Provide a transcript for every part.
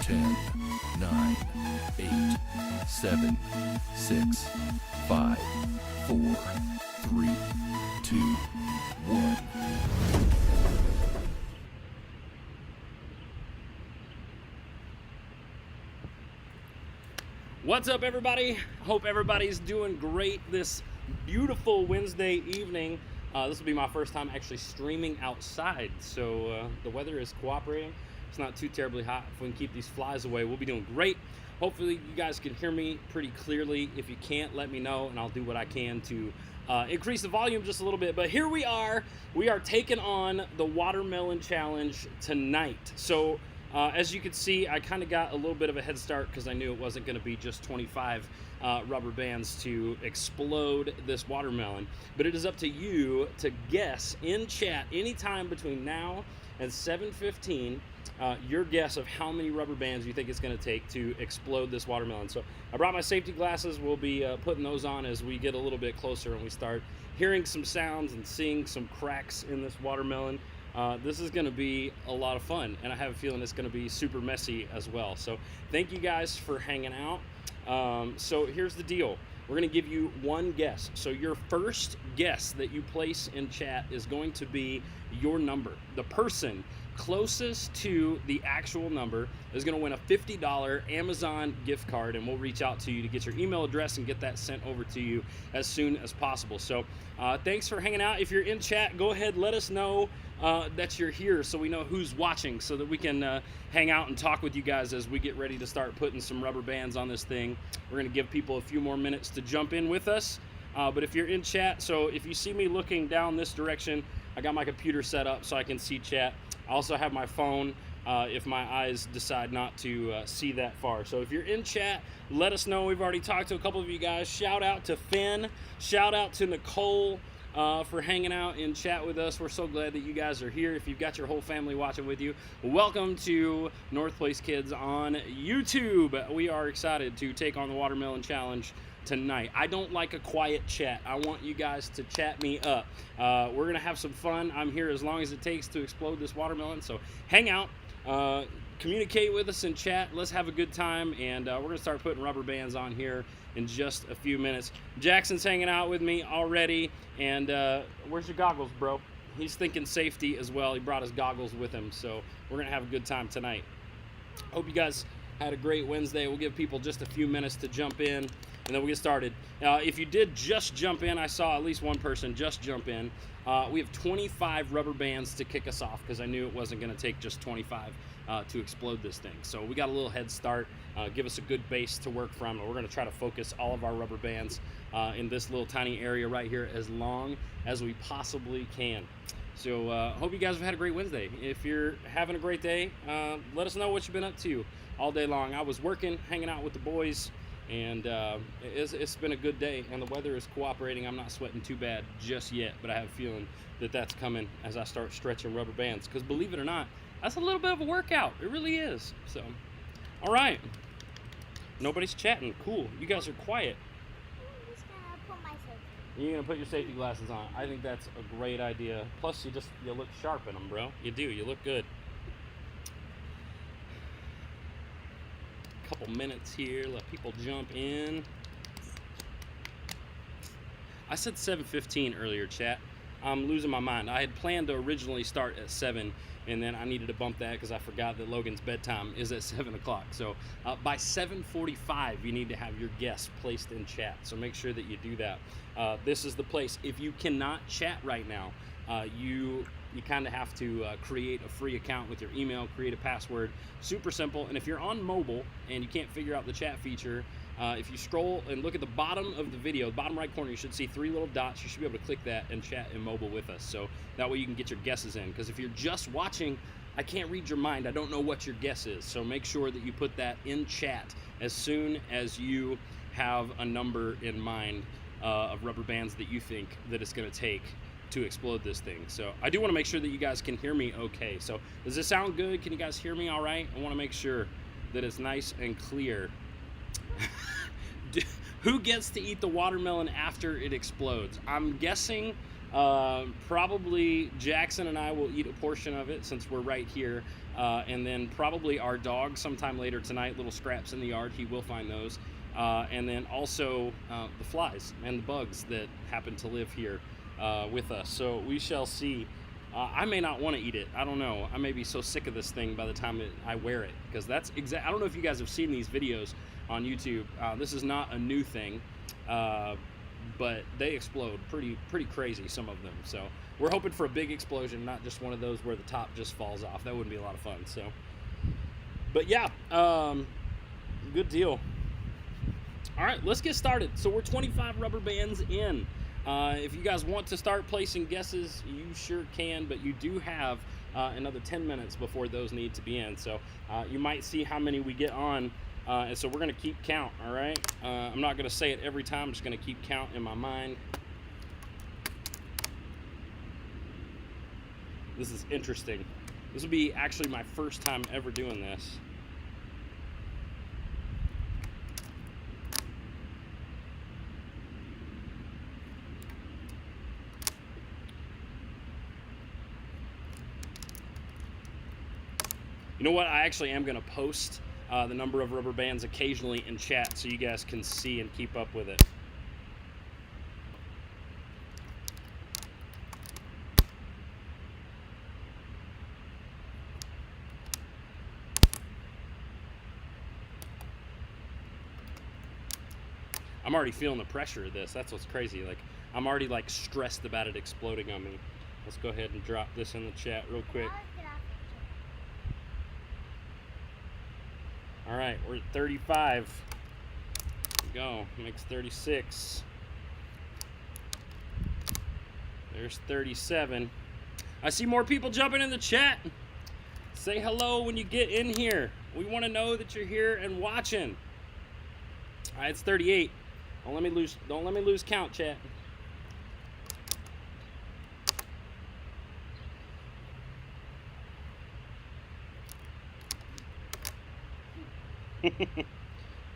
10, 9, 8, 7, 6, 5, 4, 3, 2, 1. What's up, everybody? Hope everybody's doing great this beautiful Wednesday evening. This will be my first time actually streaming outside, so the weather is cooperating. It's not too terribly hot. If we can keep these flies away, we'll be doing great. Hopefully you guys can hear me pretty clearly. If you can't, let me know and I'll do what I can to increase the volume just a little bit. But here we are taking on the watermelon challenge tonight. So as you can see, I kind of got a little bit of a head start because I knew it wasn't going to be just 25 rubber bands to explode this watermelon. But it is up to you to guess in chat anytime between now and 7:15 your guess of how many rubber bands you think it's going to take to explode this watermelon. So I brought my safety glasses. We'll be putting those on as we get a little bit closer and we start hearing some sounds and seeing some cracks in this watermelon. This is going to be a lot of fun, and I have a feeling it's going to be super messy as well. So thank you guys for hanging out. So here's the deal. We're going to give you one guess. So your first guess that you place in chat is going to be your number. The person closest to the actual number is going to win a $50 Amazon gift card, and we'll reach out to you to get your email address and get that sent over to you as soon as possible. So thanks for hanging out. If you're in chat, go ahead, let us know that you're here so we know who's watching, so that we can hang out and talk with you guys as we get ready to start putting some rubber bands on this thing. We're going to give people a few more minutes to jump in with us. But if you're in chat, so if you see me looking down this direction, I got my computer set up so I can see chat. I also have my phone if my eyes decide not to see that far. So if you're in chat, let us know. We've already talked to a couple of you guys. Shout out to Finn. Shout out to Nicole for hanging out in chat with us. We're so glad that you guys are here. If you've got your whole family watching with you, welcome to North Place Kids on YouTube. We are excited to take on the Watermelon Challenge tonight. I don't like a quiet chat. I want you guys to chat me up. We're gonna have some fun. I'm here as long as it takes to explode this watermelon, so hang out, communicate with us in chat. Let's have a good time, and we're gonna start putting rubber bands on here in just a few minutes. Jackson's hanging out with me already, and where's your goggles, bro? He's thinking safety as well. He brought his goggles with him, so we're gonna have a good time tonight. Hope you guys had a great Wednesday. We'll give people just a few minutes to jump in, and then we'll get started. If you did just jump in, I saw at least one person just jump in. We have 25 rubber bands to kick us off because I knew it wasn't going to take just 25 to explode this thing. So we got a little head start. Give us a good base to work from, and we're going to try to focus all of our rubber bands in this little tiny area right here as long as we possibly can. So hope you guys have had a great Wednesday. If you're having a great day, let us know what you've been up to all day long. I was working, hanging out with the boys, and it's been a good day, and the weather is cooperating. I'm not sweating too bad just yet, but I have a feeling that that's coming as I start stretching rubber bands, because believe it or not, that's a little bit of a workout. It really is. So, all right. Nobody's chatting. Cool. You guys are quiet. I'm just gonna put my safety. You're gonna put your safety glasses on. I think that's a great idea. Plus, you look sharp in them, bro. You do. You look good. Couple minutes here, let people jump in. I said 7:15 earlier, chat. I'm losing my mind. I had planned to originally start at 7, and then I needed to bump that because I forgot that Logan's bedtime is at 7 o'clock. So by 7:45, you need to have your guess placed in chat. So make sure that you do that. This is the place. If you cannot chat right now, you kind of have to create a free account with your email, create a password. Super simple. And if you're on mobile and you can't figure out the chat feature, if you scroll and look at the bottom of the video, the bottom right corner, you should see 3 little dots. You should be able to click that and chat in mobile with us. So that way you can get your guesses in. Because if you're just watching, I can't read your mind. I don't know what your guess is. So make sure that you put that in chat as soon as you have a number in mind of rubber bands that you think that it's going to take to explode this thing. So I do want to make sure that you guys can hear me okay. So does this sound good? Can you guys hear me all right? I want to make sure that it's nice and clear. Who gets to eat the watermelon after it explodes? I'm guessing Probably Jackson and I will eat a portion of it since we're right here. And then probably our dog sometime later tonight, little scraps in the yard, he will find those. And then also the flies and the bugs that happen to live here with us. So we shall see. I may not want to eat it. I don't know. I may be so sick of this thing by the time I wear it, because that's I don't know if you guys have seen these videos on YouTube. This is not a new thing, but they explode pretty crazy, some of them. So we're hoping for a big explosion, not just one of those where the top just falls off. That wouldn't be a lot of fun. So, but yeah, good deal. All right, let's get started. So we're 25 rubber bands in. If you guys want to start placing guesses, you sure can, but you do have another 10 minutes before those need to be in. So you might see how many we get on, and so we're going to keep count, all right? I'm not going to say it every time. I'm just going to keep count in my mind. This is interesting. This will be actually my first time ever doing this. You know what? I actually am going to post the number of rubber bands occasionally in chat so you guys can see and keep up with it. I'm already feeling the pressure of this. That's what's crazy. Like, I'm already like stressed about it exploding on me. Let's go ahead and drop this in the chat real quick. All right, we're at 35. There we go. Makes 36. There's 37. I see more people jumping in the chat. Say hello when you get in here. We want to know that you're here and watching. All right, it's 38. Don't let me lose count, chat.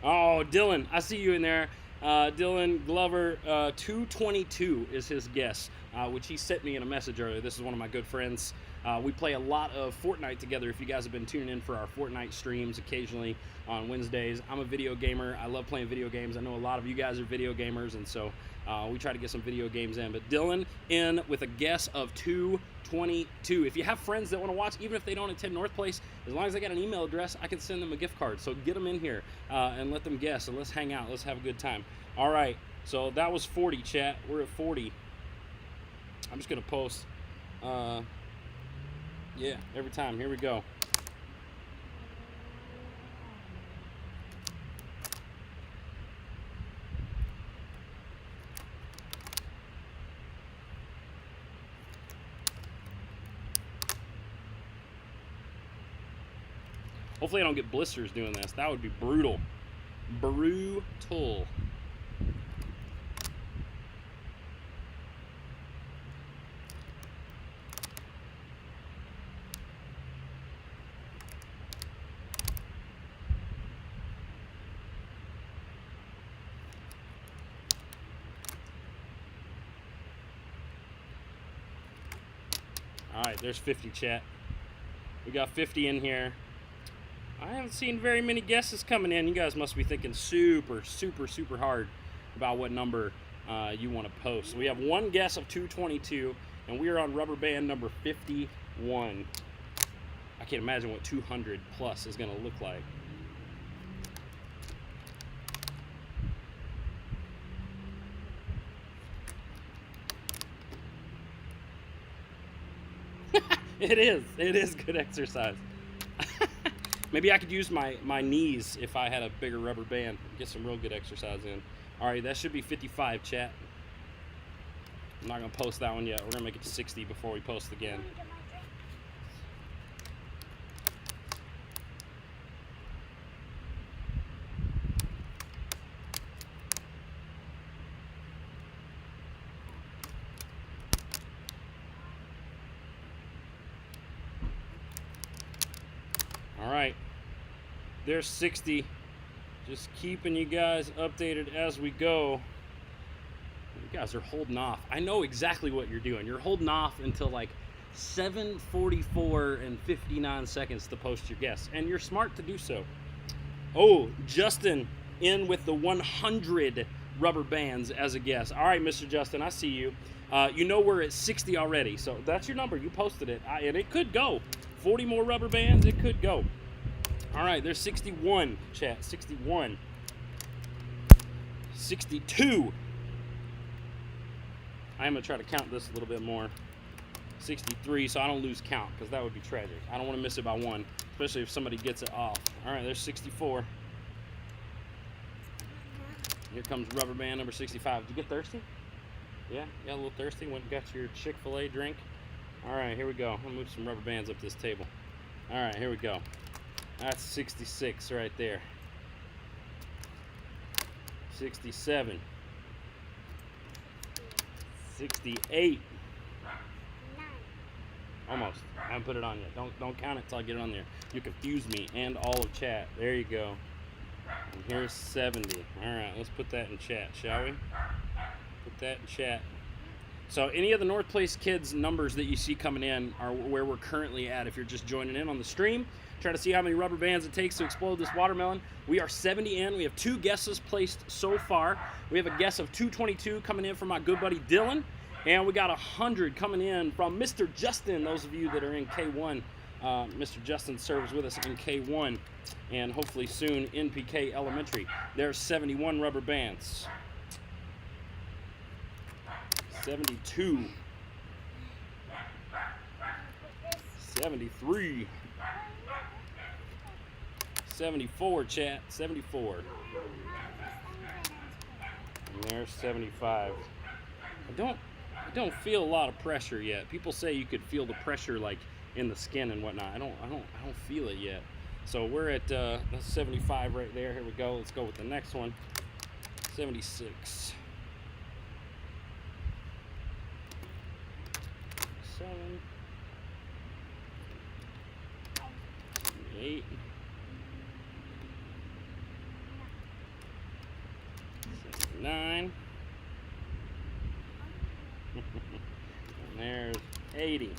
Oh, Dylan, I see you in there. Dylan Glover, 222 is his guess, which he sent me in a message earlier. This is one of my good friends. We play a lot of Fortnite together. If you guys have been tuning in for our Fortnite streams occasionally on Wednesdays, I'm a video gamer. I love playing video games. I know a lot of you guys are video gamers, and so we try to get some video games in. But Dylan in with a guess of 222. If you have friends that want to watch, even if they don't attend North Place, as long as they got an email address, I can send them a gift card. So get them in here and let them guess, and let's hang out. Let's have a good time. All right, so that was 40, chat. We're at 40. I'm just going to post... yeah, every time. Here we go. Hopefully I don't get blisters doing this. That would be brutal. Brutal. All right, there's 50, chat. We got 50 in here. I haven't seen very many guesses coming in. You guys must be thinking super hard about what number you want to post. So we have one guess of 222, and we are on rubber band number 51. I can't imagine what 200 plus is going to look like. It is good exercise. Maybe I could use my knees if I had a bigger rubber band. Get some real good exercise in. All right, that should be 55, chat. I'm not going to post that one yet. We're going to make it to 60 before we post again. All right, there's 60. Just keeping you guys updated as we go. We guys are holding off. I know exactly what you're doing. You're holding off until like 7:44 and 59 seconds to post your guess, and you're smart to do so. Oh, Justin in with the 100 rubber bands as a guess. All right, Mr. Justin, I see you. You know we're at 60 already, so that's your number. You posted it, and it could go. 40 more rubber bands, it could go. All right, there's 61, chat. 61. 62. I am going to try to count this a little bit more. 63, so I don't lose count, because that would be tragic. I don't want to miss it by one, especially if somebody gets it off. All right, there's 64. Here comes rubber band number 65. Did you get thirsty? Yeah, got a little thirsty. Went and got your Chick-fil-A drink. All right, here we go. I'll move some rubber bands up this table. All right, here we go. That's 66 right there. 67. 68. Almost. I haven't put it on yet. Don't count it till I get it on there. You confuse me and all of chat. There you go. And here's 70. All right, let's put that in chat, shall we? Put that in chat. So any of the North Place Kids numbers that you see coming in are where we're currently at. If you're just joining in on the stream, try to see how many rubber bands it takes to explode this watermelon. We are 70 in. We have 2 guesses placed so far. We have a guess of 222 coming in from my good buddy Dylan. And we got 100 coming in from Mr. Justin. Those of you that are in K1, Mr. Justin serves with us in K1 and hopefully soon NPK Elementary. There's 71 rubber bands. 72. 73. 74, chat. 74. And there's 75. I don't feel a lot of pressure yet. People say you could feel the pressure like in the skin and whatnot. I don't feel it yet. So we're at that's 75 right there. Here we go. Let's go with the next one. 76. 7. 8. 69. And there's 80.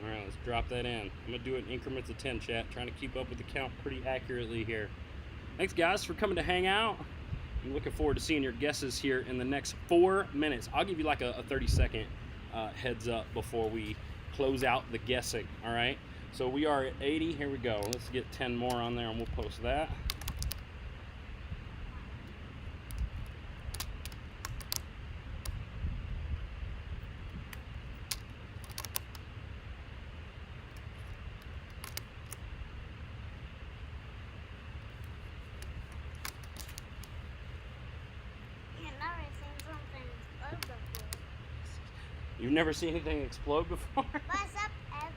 All right, let's drop that in. I'm gonna do it in increments of 10, chat. Trying to keep up with the count pretty accurately here. Thanks, guys, for coming to hang out. I'm looking forward to seeing your guesses here in the next 4 minutes. I'll give you like a 30-second heads up before we close out the guessing. All right. So we are at 80. Here we go. Let's get 10 more on there, and we'll post that. You've never seen anything explode before? What's up, Evan?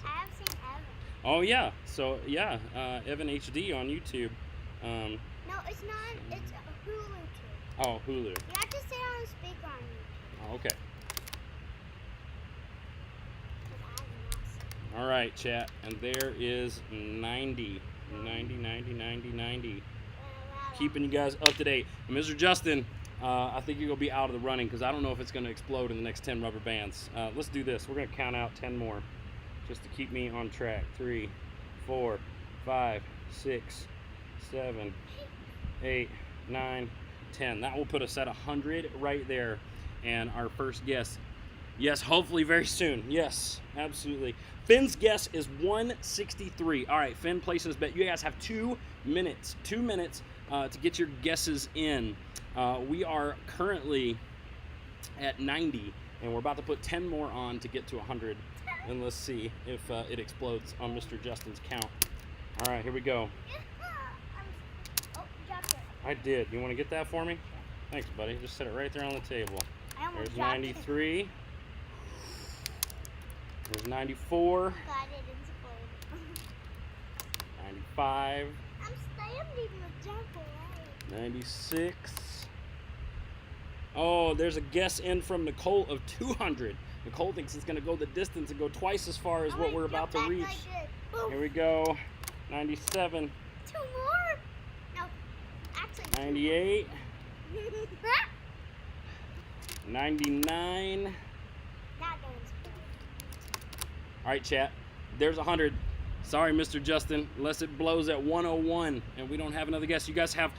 I have seen Evan. Oh, yeah. So, yeah, Evan HD on YouTube. No, it's not. It's a Hulu too. Oh, Hulu. You have to say it on the speaker on YouTube. Oh, okay. 'Cause I have not seen it. All right, chat. And there is 90. 90. Keeping you guys up to date. And Mr. Justin, I think you're going to be out of the running because I don't know if it's going to explode in the next 10 rubber bands. Let's do this. We're going to count out 10 more just to keep me on track. 3, 4, 5, 6, 7, 8, 9, 10. That will put us at 100 right there. And our first guess, yes, hopefully very soon. Yes, absolutely. Finn's guess is 163. All right, Finn places bet. You guys have 2 minutes. 2 minutes to get your guesses in. We are currently at 90, and we're about to put 10 more on to get to 100. And let's see if it explodes on Mr. Justin's count. All right, here we go. Oh, you dropped it. I did. You want to get that for me? Thanks, buddy. Just set it right there on the table. I almost There's dropped 93. There's 94. it. God, it exploded. 95. I'm standing the jump away. 96. Oh, there's a guess in from Nicole of 200. Nicole thinks it's going to go the distance and go twice as far as what we're about to reach. Here we go. 97. 2 more? No, actually. 98. 99. That game's good. All right, chat. There's 100. Sorry, Mr. Justin, unless it blows at 101 and we don't have another guess. You guys have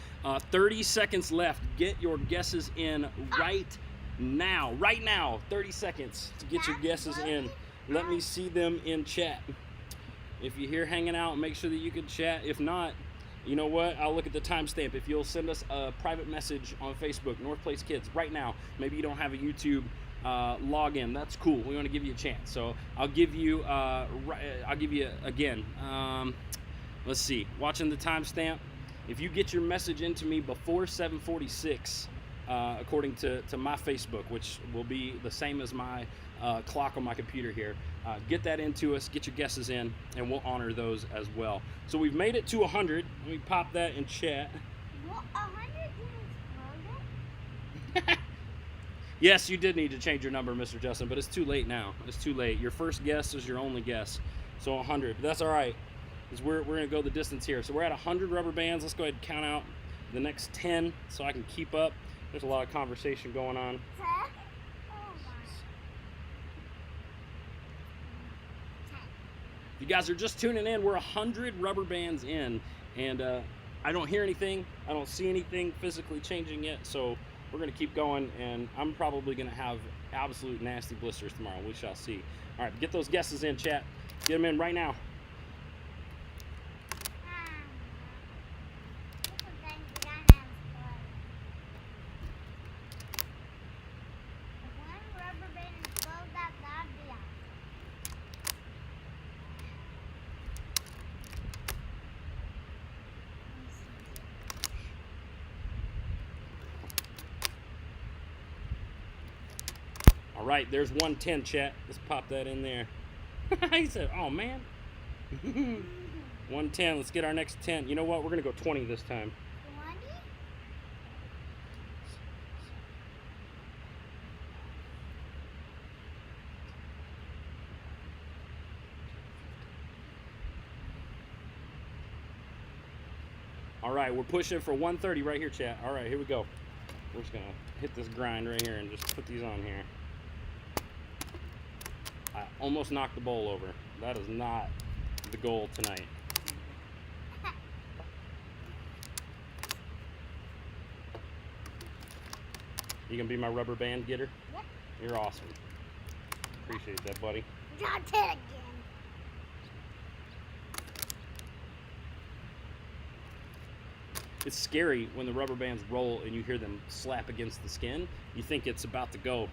30 seconds left. Get your guesses in right now. Right now, 30 seconds to get your guesses in. Let me see them in chat. If you're here hanging out, make sure that you can chat. If not, you know what? I'll look at the timestamp. If you'll send us a private message on Facebook, North Place Kids, right now. Maybe you don't have a YouTube login. That's cool. We want to give you a chance. So I'll give you again. Let's see. Watching the timestamp. If you get your message into me before 7:46, according to my Facebook, which will be the same as my clock on my computer here, get that into us. Get your guesses in, and we'll honor those as well. So we've made it to 100. Let me pop that in chat. What, 100 didn't. Yes, you did need to change your number, Mr. Justin, but it's too late now. It's too late. Your first guess is your only guess. So 100. But that's all right, because we're going to go the distance here. So we're at 100 rubber bands. Let's go ahead and count out the next 10 so I can keep up. There's a lot of conversation going on. Oh my. If you guys are just tuning in, we're 100 rubber bands in, and I don't hear anything. I don't see anything physically changing yet, so we're going to keep going, and I'm probably going to have absolute nasty blisters tomorrow. We shall see. All right, get those guesses in, chat. Get them in right now. All right, there's 110, chat. Let's pop that in there. He said, oh, man. 110. Let's get our next 10. You know what? We're going to go 20 this time. 20? All right, we're pushing for 130 right here, chat. All right, here we go. We're just going to hit this grind right here and just put these on here. I almost knocked the bowl over. That is not the goal tonight. You gonna be my rubber band getter? Yep. You're awesome. Appreciate that, buddy. Not 10 again. It's scary when the rubber bands roll and you hear them slap against the skin. You think it's about to go.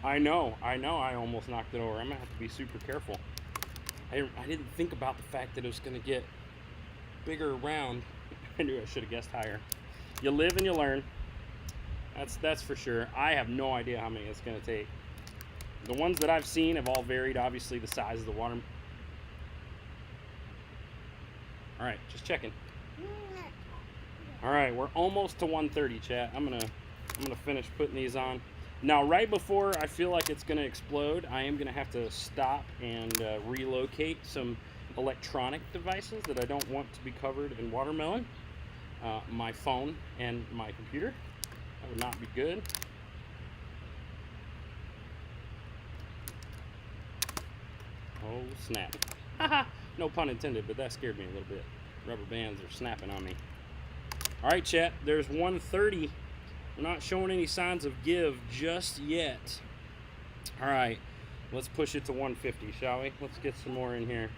I know, I almost knocked it over. I'm gonna have to be super careful. I didn't think about the fact that it was gonna get bigger around. I knew I should have guessed higher. You live and you learn. That's for sure. I have no idea how many it's gonna take. The ones that I've seen have all varied, obviously, the size of the water. All right, just checking. All right, we're almost to 130, chat. I'm gonna finish putting these on. Now, right before I feel like it's gonna explode, I am gonna have to stop and relocate some electronic devices that I don't want to be covered in watermelon. My phone and my computer. That would not be good. Oh, snap. Haha, no pun intended, but that scared me a little bit. Rubber bands are snapping on me. All right, chat, there's 130. We're not showing any signs of give just yet. All right, let's push it to 150, shall we? Let's get some more in here.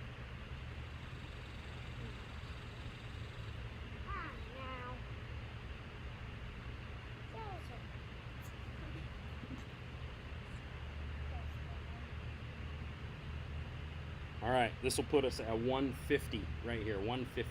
All right, this will put us at 150 right here, 150.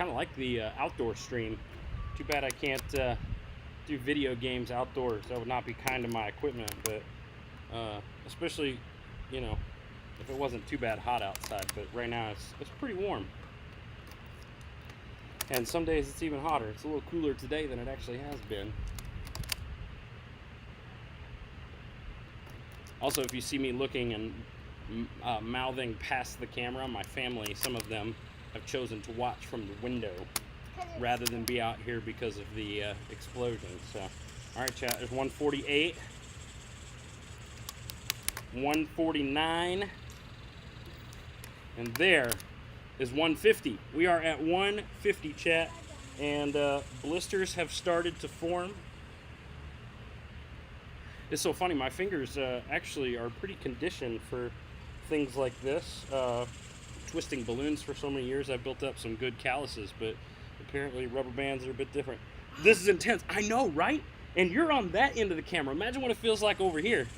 kind of like the outdoor stream. Too bad I can't do video games outdoors. That would not be kind to my equipment, but especially, you know, if it wasn't too bad hot outside. But right now it's pretty warm. And some days it's even hotter. It's a little cooler today than it actually has been. Also, if you see me looking and mouthing past the camera, my family, some of them, have chosen to watch from the window rather than be out here because of the explosion. So, all right, chat, there's 148, 149, and there is 150. We are at 150, chat, and blisters have started to form. It's so funny, my fingers actually are pretty conditioned for things like this. Twisting balloons for so many years, I've built up some good calluses, but apparently rubber bands are a bit different. This is intense. I know, right? And you're on that end of the camera. Imagine what it feels like over here.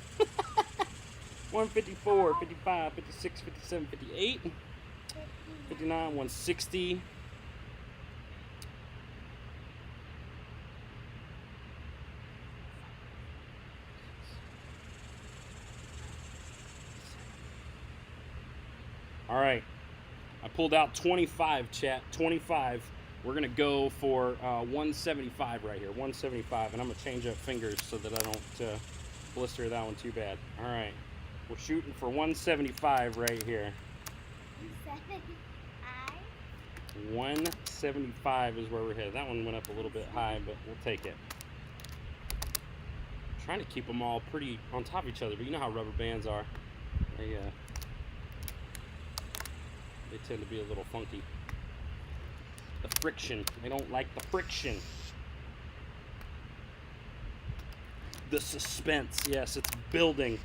154, 55, 56, 57, 58, 59, 160. All right, I pulled out 25, chat, 25. We're gonna go for 175 right here, 175, and I'm gonna change up fingers so that I don't blister that one too bad. All right, we're shooting for 175 right here. 175 is where we're headed. That one went up a little bit high, but we'll take it. I'm trying to keep them all pretty on top of each other, but you know how rubber bands are. They tend to be a little funky. The friction. They don't like the friction. The suspense. Yes, it's building.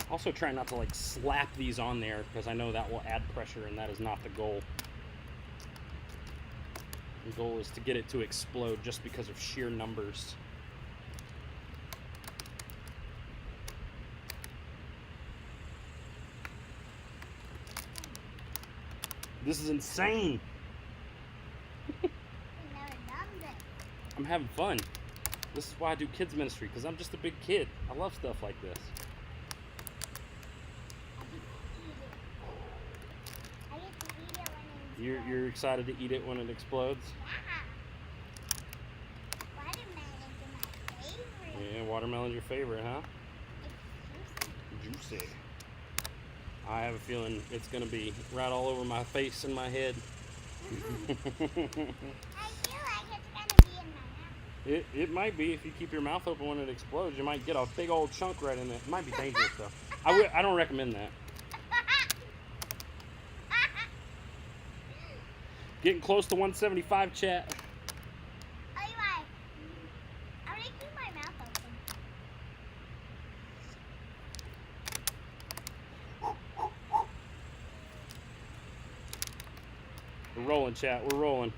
Also try not to like slap these on there because I know that will add pressure and that is not the goal. The goal is to get it to explode just because of sheer numbers. This is insane. I'm having fun. This is why I do kids ministry, because I'm just a big kid. I love stuff like this. You're excited to eat it when it explodes? Yeah, watermelon's your favorite, huh? Juicy. I have a feeling it's going to be right all over my face and my head. I feel like it's going to be in my mouth. It might be. If you keep your mouth open when it explodes, you might get a big old chunk right in there. It might be dangerous, though. I don't recommend that. Getting close to 175, chat. I'm going to keep my mouth open. We're rolling, chat. We're rolling.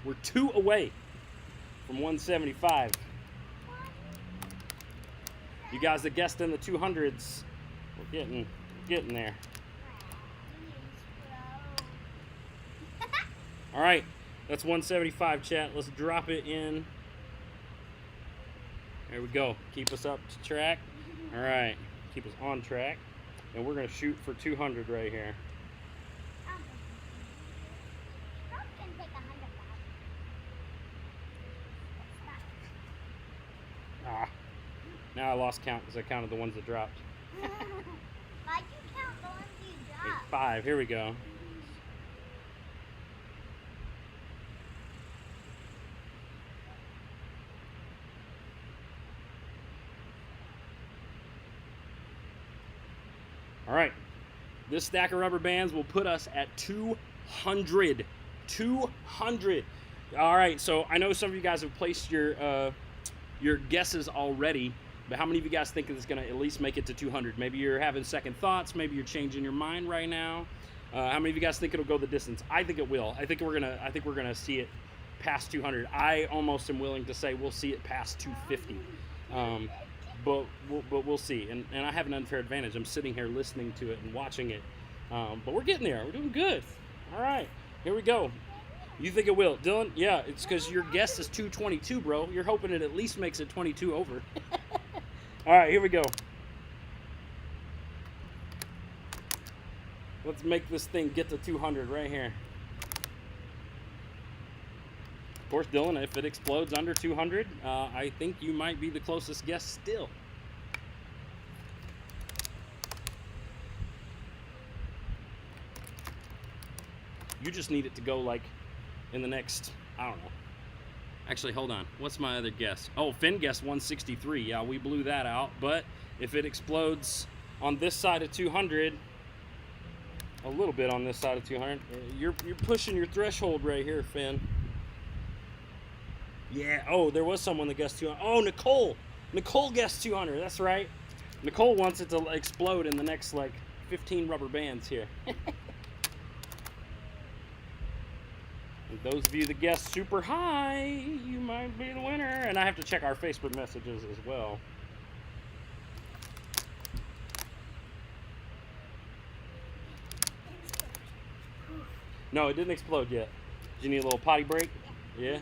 We're 2 away from 175. You guys that guessed in the 200s, we're getting there. All right, that's 175, chat. Let's drop it in. There we go. Keep us up to track. All right, keep us on track. And we're gonna shoot for 200 right here. Now I lost count because I counted the ones that dropped. Why'd you count the ones you dropped? 5, here we go. All right, this stack of rubber bands will put us at 200. 200. All right, so I know some of you guys have placed your guesses already, but how many of you guys think it's going to at least make it to 200? Maybe you're having second thoughts. Maybe you're changing your mind right now. How many of you guys think it'll go the distance? I think it will. I think we're gonna see it past 200. I almost am willing to say we'll see it past 250. but we'll see. And I have an unfair advantage. I'm sitting here listening to it and watching it. But we're getting there. We're doing good. All right, here we go. You think it will, Dylan? Yeah, it's because your guess is 222, bro. You're hoping it at least makes it 22 over. All right, here we go. Let's make this thing get to 200 right here. Of course, Dylan, if it explodes under 200, I think you might be the closest guess still. You just need it to go like in the next, I don't know. Actually, hold on. What's my other guess? Oh, Finn guessed 163. Yeah, we blew that out. But if it explodes on this side of 200, a little bit on this side of 200, you're pushing your threshold right here, Finn. Yeah. Oh, there was someone that guessed 200. Oh, Nicole. Nicole guessed 200. That's right. Nicole wants it to explode in the next like 15 rubber bands here. And those of you that guessed super high, you might be the winner. And I have to check our Facebook messages as well. No, it didn't explode yet. Do you need a little potty break? Yeah?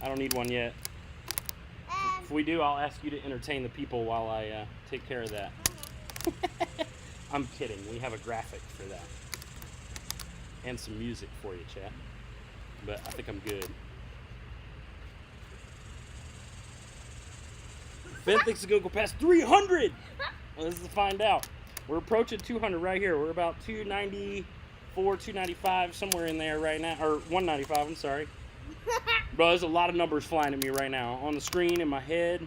I don't need one yet. If we do, I'll ask you to entertain the people while I take care of that. I'm kidding. We have a graphic for that. And some music for you, chat. But I think I'm good. Finn thinks it's going to go past 300! Well, let's find out. We're approaching 200 right here. We're about 294, 295, somewhere in there right now. Or 195, I'm sorry. Bro, there's a lot of numbers flying at me right now. On the screen, in my head.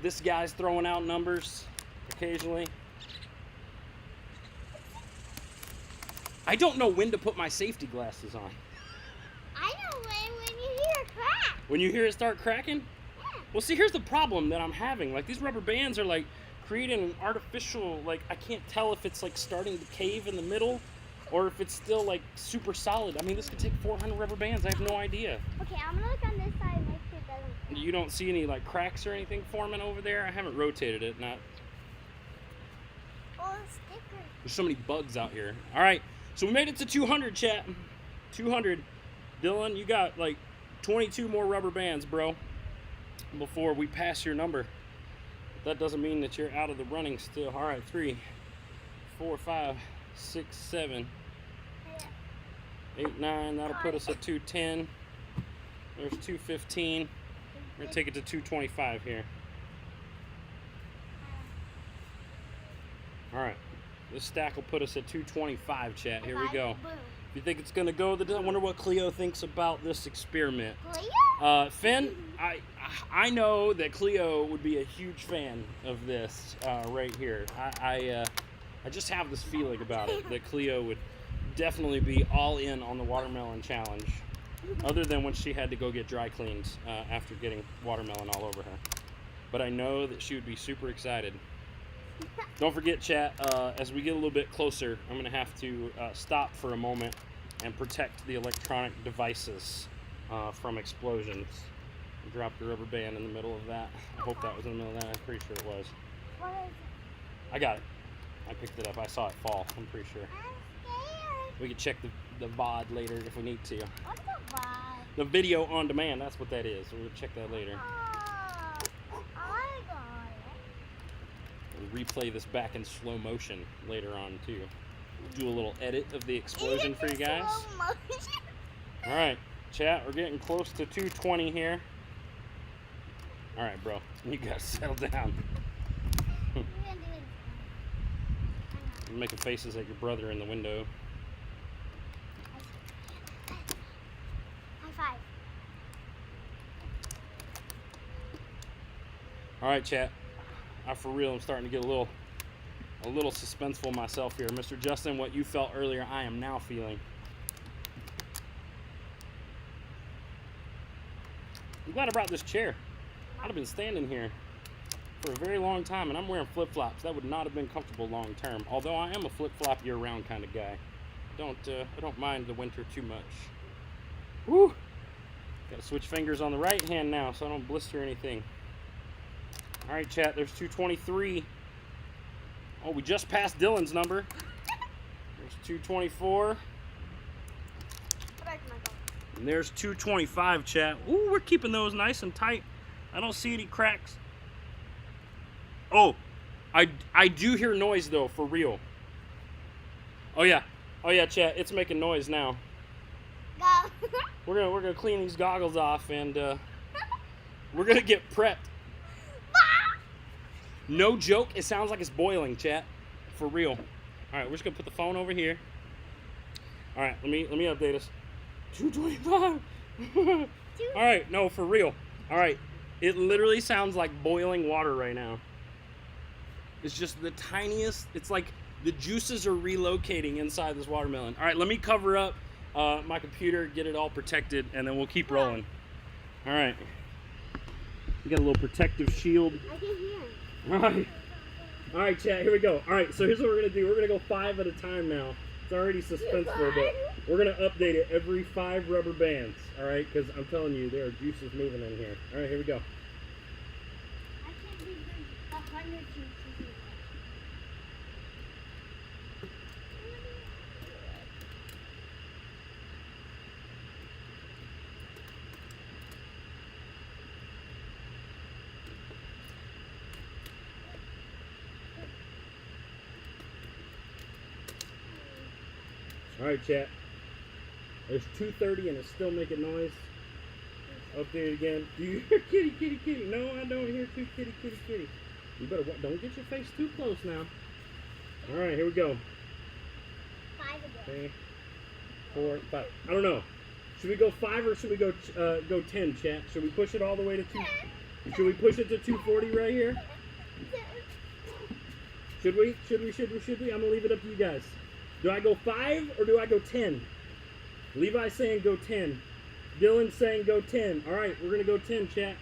This guy's throwing out numbers occasionally. I don't know when to put my safety glasses on. I know when you hear a crack. When you hear it start cracking? Yeah. Well, see, here's the problem that I'm having. Like, these rubber bands are, like, creating an artificial, like, I can't tell if it's, like, starting to cave in the middle or if it's still, like, super solid. I mean, this could take 400 rubber bands. I have no idea. Okay, I'm going to look on this side and make sure it doesn't crack. You don't see any, like, cracks or anything forming over there? I haven't rotated it. Oh, sticker. There's so many bugs out here. All right. So we made it to 200, chat. 200. Dylan, you got like 22 more rubber bands, bro, before we pass your number. That doesn't mean that you're out of the running still. All right, 3, 4, 5, 6, 7, 8, 9. That'll put us at 210. There's 215. We're going to take it to 225 here. All right. This stack will put us at 225, chat. Here we go. If you think it's going to go, I wonder what Cleo thinks about this experiment. Cleo? Finn, I know that Cleo would be a huge fan of this right here. I just have this feeling about it, that Cleo would definitely be all in on the watermelon challenge, other than when she had to go get dry cleaned after getting watermelon all over her. But I know that she would be super excited. Don't forget, chat, as we get a little bit closer, I'm going to have to stop for a moment and protect the electronic devices from explosions. Drop the rubber band in the middle of that. I hope that was in the middle of that. I'm pretty sure it was. What is it? I got it. I picked it up. I saw it fall. I'm pretty sure. I'm scared. We can check the VOD later if we need to. What's the vibe? The video on demand, that's what that is. We'll check that later. Oh, I got it. We'll replay this back in slow motion later on, too. We'll do a little edit of the explosion for you guys. Slow motion. All right, chat, we're getting close to 220 here. All right, bro, you gotta settle down. We're gonna do it. You're making faces at your brother in the window. High five. All right, chat. For real, I'm starting to get a little suspenseful myself here. Mr. Justin, what you felt earlier, I am now feeling. I'm glad I brought this chair. I'd have been standing here for a very long time, and I'm wearing flip-flops. That would not have been comfortable long term. Although I am a flip-flop year-round kind of guy. I don't mind the winter too much. Woo! Got to switch fingers on the right hand now, so I don't blister anything. All right, chat, there's 223. Oh, we just passed Dylan's number. There's 224. And there's 225, chat. Ooh, we're keeping those nice and tight. I don't see any cracks. Oh, I do hear noise though, for real. Oh yeah, chat. It's making noise now. Go. We're gonna clean these goggles off and we're gonna get prepped. No joke. It sounds like it's boiling, chat. For real. All right, we're just gonna put the phone over here. All right, let me update us. 225. All right, no, for real. All right, it literally sounds like boiling water right now. It's just the tiniest. It's like the juices are relocating inside this watermelon. All right, let me cover up my computer, get it all protected, and then we'll keep rolling. All right. We got a little protective shield. I can hear. All right, chat, here we go. All right, so here's what we're going to do. We're going to go 5 at a time now. It's already suspenseful, but we're going to update it every 5 rubber bands, all right? Because I'm telling you, there are juices moving in here. All right, here we go. I can't believe there's 100 juices in there. All right, chat. There's 230 and it's still making noise. Update it again. Do you hear kitty, kitty, kitty? No, I don't hear kitty, kitty, kitty. You better don't get your face too close now. All right, here we go. 5 again. 3, 4, 5. I don't know. Should we go 5 or should we go 10, chat? Should we push it all the way to 2? Should we push it to 240 right here? Should we? Should we? I'm gonna leave it up to you guys. Do I go 5 or do I go 10? Levi's saying go 10. Dylan's saying go 10. All right, we're gonna go 10, chat.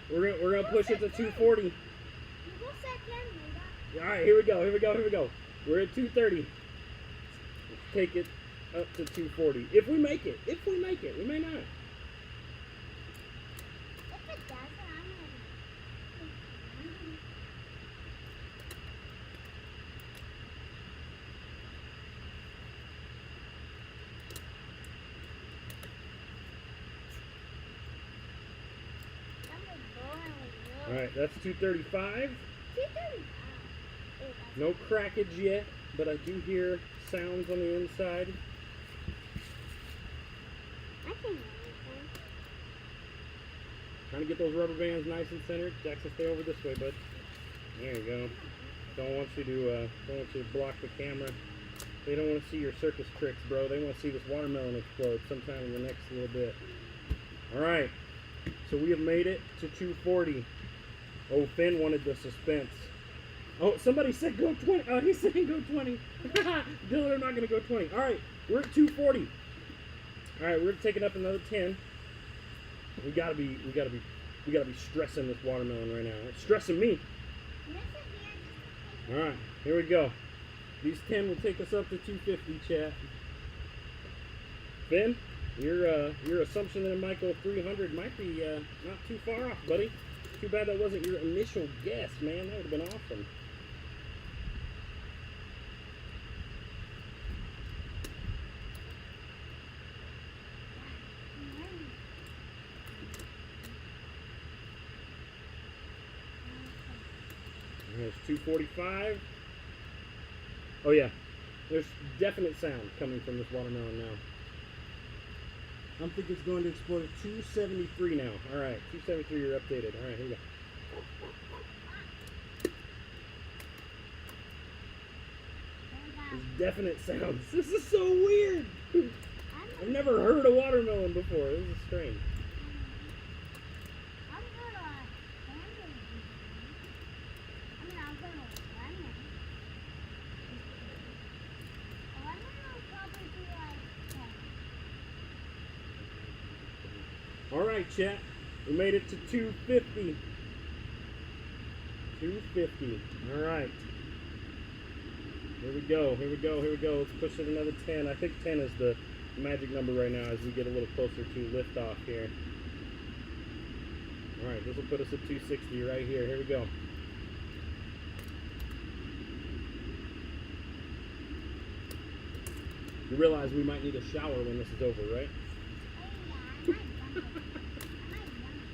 10. We're gonna push it to 240. You go set 10, All right, here we go. We're at 230. Let's take it up to 240. If we make it. We may not. If it does, I'm gonna. All right, that's 235. 235. No crackage yet, but I do hear sounds on the inside. I can hear anything. Trying to get those rubber bands nice and centered. Jackson, stay over this way, bud. There you go. Don't want you to block the camera. They don't want to see your circus tricks, bro. They want to see this watermelon explode sometime in the next little bit. All right. So we have made it to 240. Oh, Finn wanted the suspense. Oh, somebody said go 20. Oh, he's saying go 20. Dylan, I'm not going to go 20. All right, we're at 240. All right, we're taking up another 10. We gotta be stressing this watermelon right now. It's stressing me. All right, here we go. These 10 will take us up to 250, chat. Finn, your assumption that it might go 300 might be not too far off, buddy. Too bad that wasn't your initial guess, man. That would have been awesome. There's 245. Oh yeah, there's definite sound coming from this watermelon now. I'm thinking it's going to explode at 273 now. All right, 273, you're updated. All right, here we go. There's definite sounds. This is so weird. I've never heard a watermelon before. This is strange. All right, chat. We made it to 250. 250. All right. Here we go. Let's push it another 10. I think 10 is the magic number right now as we get a little closer to liftoff here. All right, this will put us at 260 right here. Here we go. You realize we might need a shower when this is over, right?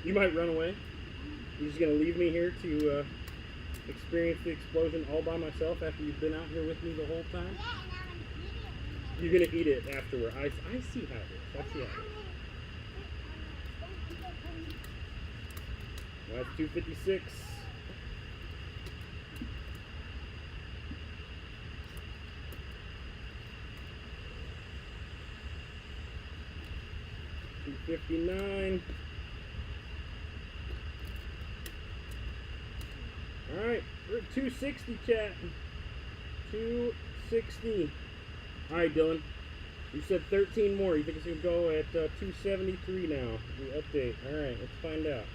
You might run away. You're just gonna leave me here to experience the explosion all by myself after you've been out here with me the whole time? You're gonna eat it afterward. I see how it is. I see how it is. Well, that's 256. $259. All right, we're at 260, chat. 260. All right, Dylan. You said 13 more. You think it's gonna go at 273 now? We update. All right, let's find out.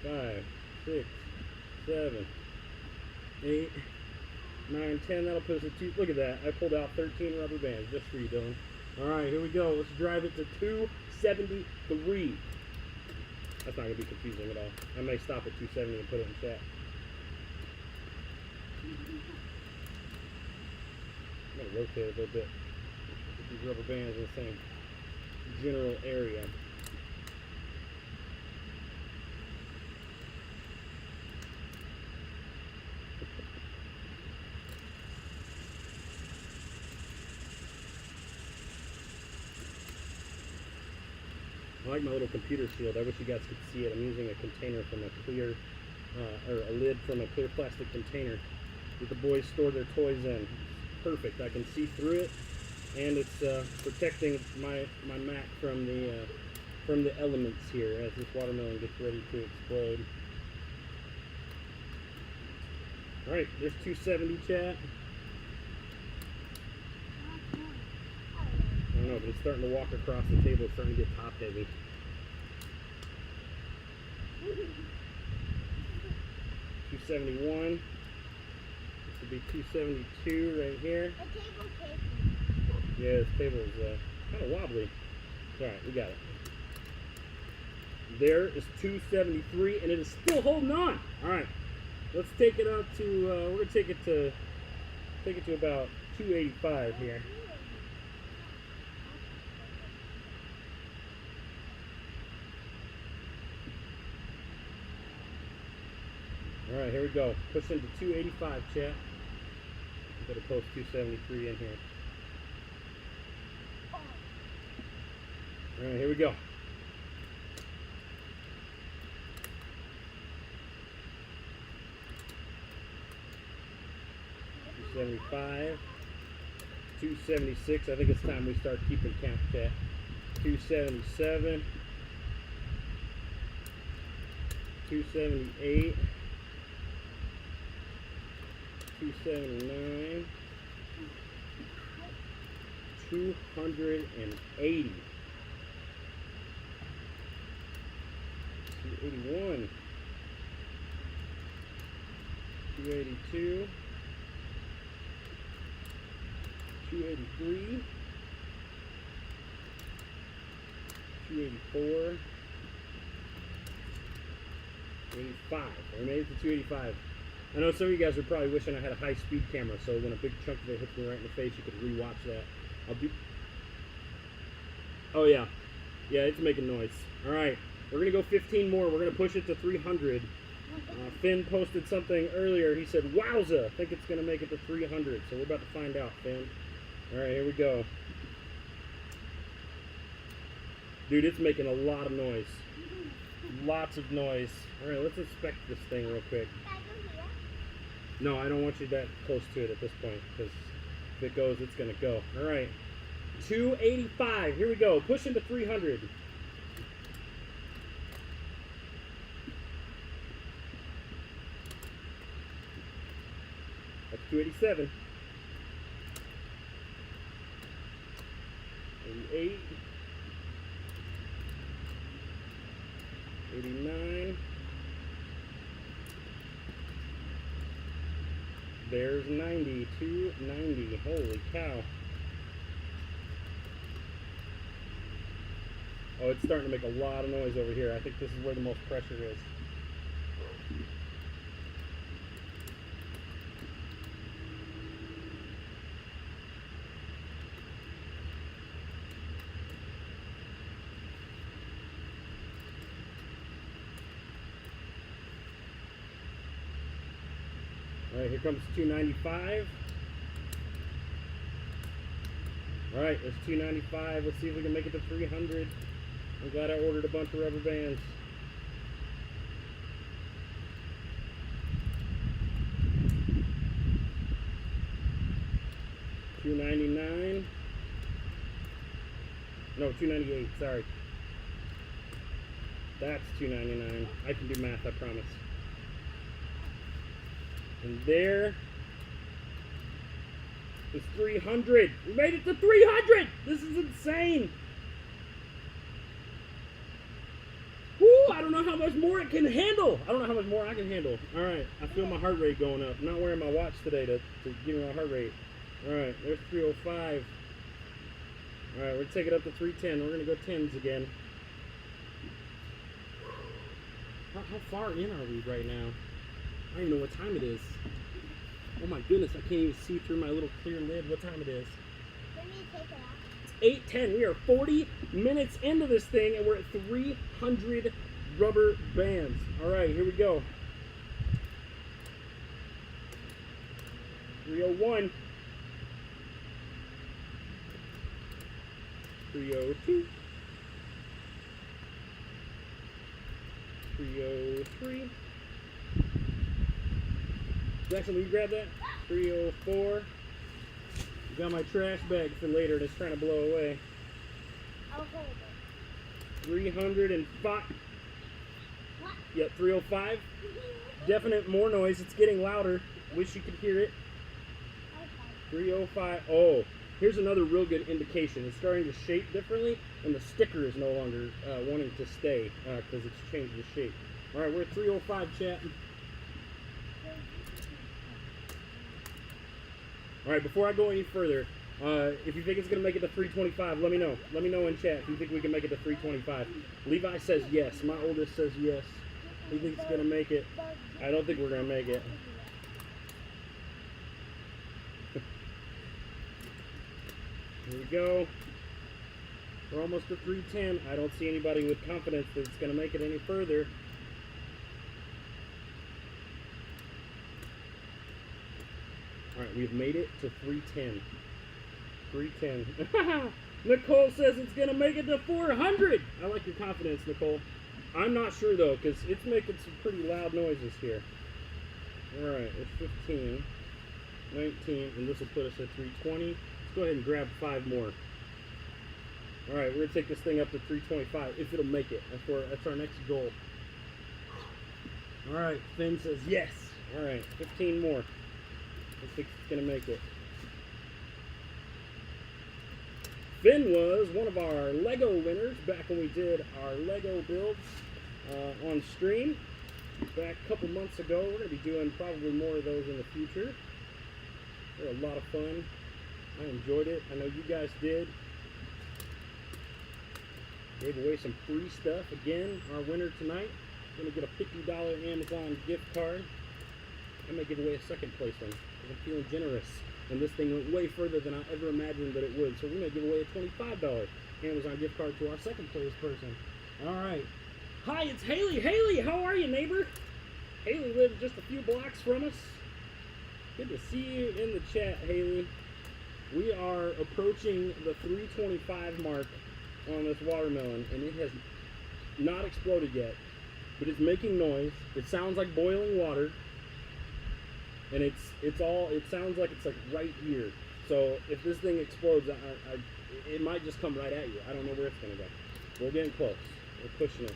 5, 6, 7, 8, 9, 10. That'll put us at 2. Look at that. I pulled out 13 rubber bands just for you, Dylan. All right, here we go. Let's drive it to 273. That's not gonna be confusing at all. I may stop at 270 and put it in chat. I'm gonna rotate it a little bit. Put these rubber bands in the same general area. I like my little computer shield. I wish you guys could see it. I'm using a container from a clear, or a lid from a clear plastic container that the boys store their toys in. Perfect. I can see through it, and it's protecting my Mac from the elements here as this watermelon gets ready to explode. All right, there's 270, chat. I don't know, but it's starting to walk across the table. It's starting to get top heavy. $271. This would be 272 right here. The table's shaking. Yeah, this table's kind of wobbly. All right, we got it. There is 273, and it is still holding on. All right, let's take it up to. We're gonna take it to about 285 here. All right, here we go. Push into 285, chat. Better post 273 in here. All right, here we go. $275, 276. I think it's time we start keeping count, chat. 277, 278. 279, 280, 281, 282, 283, 284, 85. I made it to 285. I know some of you guys are probably wishing I had a high-speed camera, so when a big chunk of it hits me right in the face, you could re-watch that. Oh, yeah. Yeah, it's making noise. All right, we're going to go 15 more. We're going to push it to 300. Finn posted something earlier. He said, wowza, I think it's going to make it to 300. So we're about to find out, Finn. All right, here we go. Dude, it's making a lot of noise. Lots of noise. All right, let's inspect this thing real quick. No, I don't want you that close to it at this point, because if it goes, it's going to go. All right, 285. Here we go. Push into 300. That's 287. 88. 89. There's 90, 290. Holy cow. Oh, it's starting to make a lot of noise over here. I think this is where the most pressure is. All right, here comes 295. All right, there's 295. Let's see if we can make it to 300. I'm glad I ordered a bunch of rubber bands. $2.99. No, $2.98. Sorry. That's $2.99. I can do math, I promise. And there is 300. We made it to 300. This is insane. Woo! I don't know how much more it can handle. I don't know how much more I can handle. All right, I feel my heart rate going up. I'm not wearing my watch today to give me my heart rate. All right, there's 305. All right, we're gonna take it up to 310. We're gonna go tens again. How far in are we right now? I don't even know what time it is. Oh my goodness, I can't even see through my little clear lid what time it is. Let me take it off. It's 8:10. We are 40 minutes into this thing and we're at 300 rubber bands. All right, here we go. 301. 302. 303. Jackson, will you grab that? 304. Got my trash bag for later and it's trying to blow away. I'll hold it. 305. What? Yep, 305. Definite more noise. It's getting louder. Wish you could hear it. Okay. 305. Oh, here's another real good indication. It's starting to shape differently and the sticker is no longer wanting to stay because it's changed the shape. All right, we're at 305, chat. All right, before I go any further, if you think it's going to make it to 325, let me know. Let me know in chat if you think we can make it to 325. Levi says yes. My oldest says yes. He thinks it's going to make it. I don't think we're going to make it. Here we go. We're almost to 310. I don't see anybody with confidence that it's going to make it any further. All right, we've made it to 310. 310. Nicole says it's going to make it to 400. I like your confidence, Nicole. I'm not sure, though, because it's making some pretty loud noises here. All right, it's 15, 19, and this will put us at 320. Let's go ahead and grab 5 more. All right, we're going to take this thing up to 325, if it'll make it. That's our next goal. All right, Finn says yes. All right, 15 more. I think it's going to make it. Finn was one of our Lego winners back when we did our Lego builds on stream back a couple months ago. We're going to be doing probably more of those in the future. They're a lot of fun. I enjoyed it. I know you guys did. Gave away some free stuff. Again, our winner tonight is going to get a $50 Amazon gift card. I may give away a second place one. I'm feeling generous. And this thing went way further than I ever imagined that it would. So we may give away a $25 Amazon gift card to our second place person. All right. Hi, it's Haley. Haley, how are you, neighbor? Haley lives just a few blocks from us. Good to see you in the chat, Haley. We are approaching the 325 mark on this watermelon, and it has not exploded yet, but it's making noise. It sounds like boiling water. And it sounds like it's like right here. So if this thing explodes, it might just come right at you. I don't know where it's gonna go. We're getting close. We're pushing it.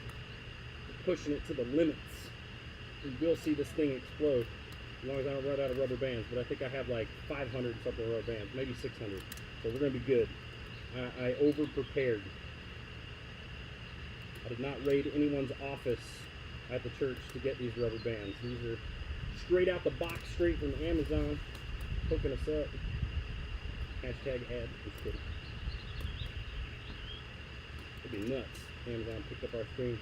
We're pushing it to the limits. You will see this thing explode as long as I don't run out of rubber bands. But I think I have like 500 something rubber bands, maybe 600. So we're gonna be good. I over prepared. I did not raid anyone's office at the church to get these rubber bands. These are straight out the box, straight from Amazon, hooking us up. Hashtag ad. Just kidding. It'd be nuts. Amazon picked up our screen.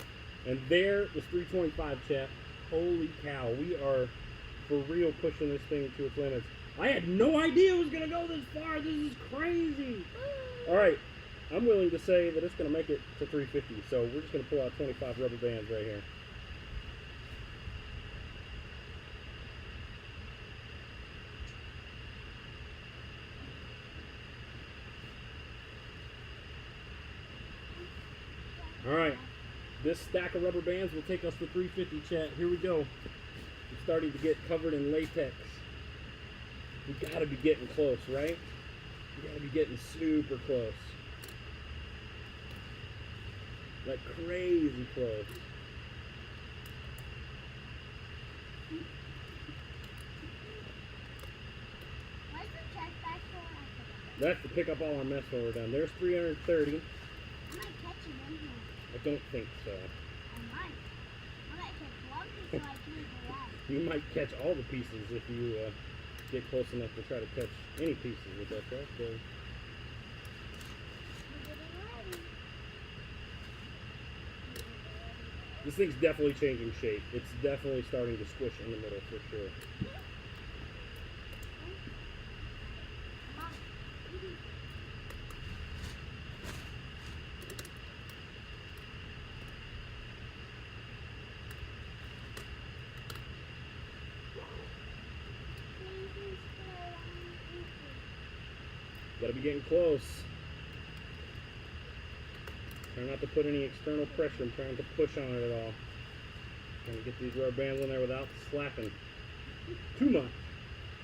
And there was 325, chat. Holy cow, we are for real pushing this thing to its limits. I had no idea it was going to go this far. This is crazy. All right, I'm willing to say that it's going to make it to 350. So we're just going to pull out 25 rubber bands right here. All right, this stack of rubber bands will take us to 350, chat. Here we go. I'm starting to get covered in latex. We gotta be getting close, right? We gotta be getting super close. Like crazy close. What's the check back for? That's to pick up all our mess when we're done. There's 330. I might catch him in here. I don't think so. I might. I might catch one piece so I can eat the rest. You might catch all the pieces if you get close enough to try to catch any pieces with that truck. So. We're getting ready. This thing's definitely changing shape. It's definitely starting to squish in the middle for sure. Come on. Gotta be getting close. Try not to put any external pressure. I'm trying to push on it at all. Trying to get these rubber bands in there without slapping too much.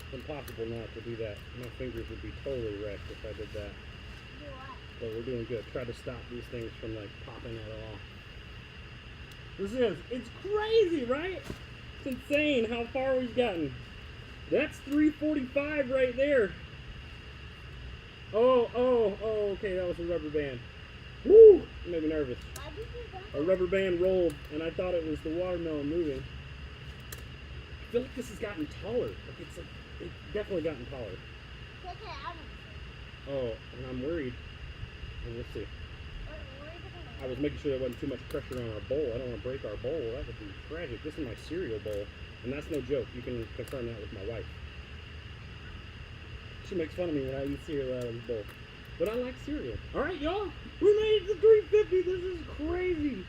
It's impossible not to do that. My fingers would be totally wrecked if I did that. Do what? But we're doing good. Try to stop these things from like popping at all. It's crazy, right? It's insane how far we've gotten. That's 345 right there. Oh, okay, that was a rubber band. Woo! It made me nervous. Why did you go? A rubber band rolled, and I thought it was the watermelon moving. I feel like this has gotten taller. It's definitely gotten taller. Take it out of it. Oh, and I'm worried. And let's see. I was making sure there wasn't too much pressure on our bowl. I don't want to break our bowl. That would be tragic. This is my cereal bowl, and that's no joke. You can confirm that with my wife. She makes fun of me when I eat cereal out of the bowl. But I like cereal. All right, y'all. We made it to 350. This is crazy.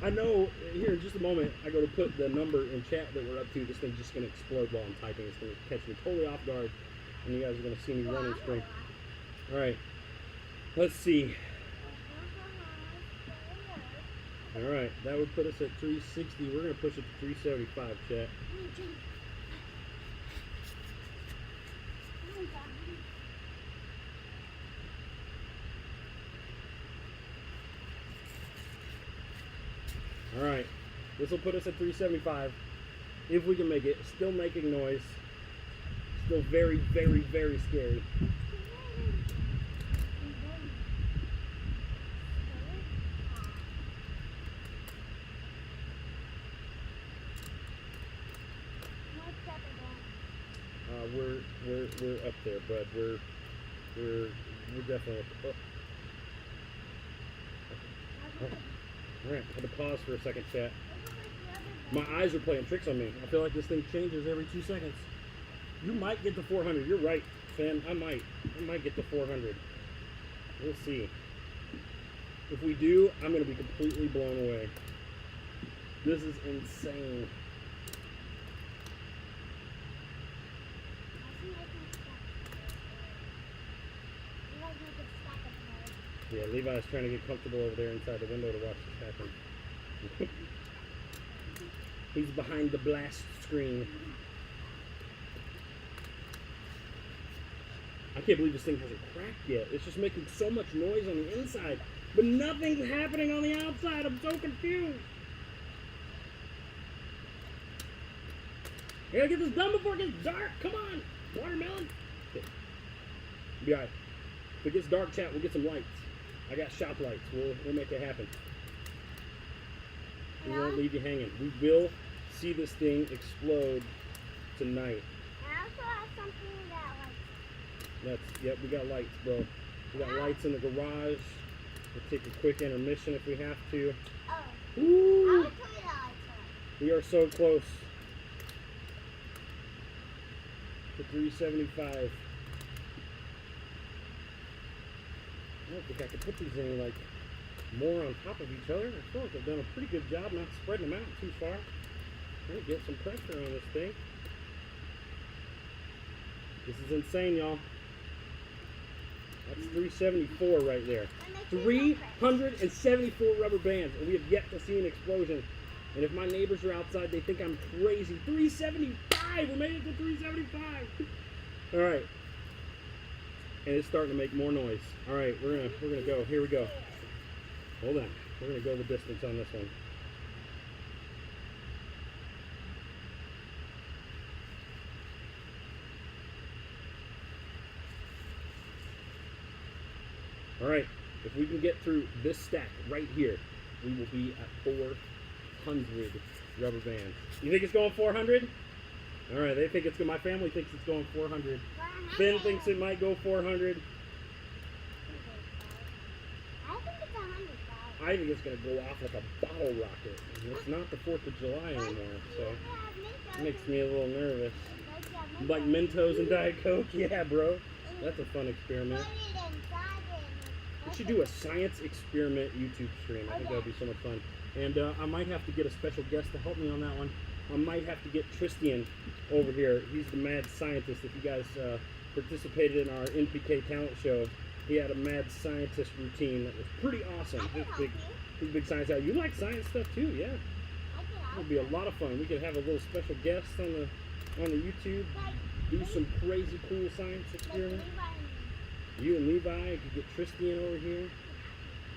I know here in just a moment, I go to put the number in chat that we're up to. This thing's just going to explode while I'm typing. It's going to catch me totally off guard. And you guys are going to see me running screen. All right. Let's see. All right. That would put us at 360. We're going to push it to 375, chat. All right, this will put us at 375 if we can make it. Still making noise. Still very, very, very scary. We're up there, bud. We're definitely up. Oh. All right, I had to pause for a second, chat. My eyes are playing tricks on me. I feel like this thing changes every 2 seconds. You might get to 400. You're right, Finn. I might get to 400. We'll see. If we do, I'm going to be completely blown away. This is insane. Yeah, Levi's trying to get comfortable over there inside the window to watch this happen. He's behind the blast screen. I can't believe this thing hasn't cracked yet. It's just making so much noise on the inside, but nothing's happening on the outside. I'm so confused. I gotta get this done before it gets dark. Come on, watermelon. Okay. Be alright. If it gets dark, chat, we'll get some lights. I got shop lights. We'll make it happen. We won't leave you hanging. We will see this thing explode tonight. I also have something that Yep, we got lights, bro. We got lights in the garage. We'll take a quick intermission if we have to. Oh, I Ooh, will tell you that. we are so close to 375. I don't think I could put these any like more on top of each other. I feel like I've done a pretty good job not spreading them out too far. Trying to get some pressure on this thing. This is insane, y'all. That's 374 right there. 374 rubber bands, and we have yet to see an explosion. And if my neighbors are outside, they think I'm crazy. 375! We made it to 375! All right. And it's starting to make more noise. All right, we're gonna go. Here we go. Hold on. We're gonna go the distance on this one. All right, if we can get through this stack right here, we will be at 400 rubber bands. You think it's going 400? All right, they think it's my family thinks it's going 400. Finn thinks it might go 400. I think it's 100,000. I think it's gonna go off like a bottle rocket. And it's not the 4th of July anymore, so it makes me a little nervous. Like Mentos and Diet Coke? Yeah, bro. That's a fun experiment. We should do a science experiment YouTube stream. I think that would be so much fun. And I might have to get a special guest to help me on that one. I might have to get Tristan over here. He's the mad scientist. If you guys participated in our NPK talent show, he had a mad scientist routine that was pretty awesome. He's a big science guy. You like science stuff too, yeah? It would be a lot of fun. We could have a little special guest on the YouTube, do some crazy cool science experiments. You and Levi could get Tristan over here.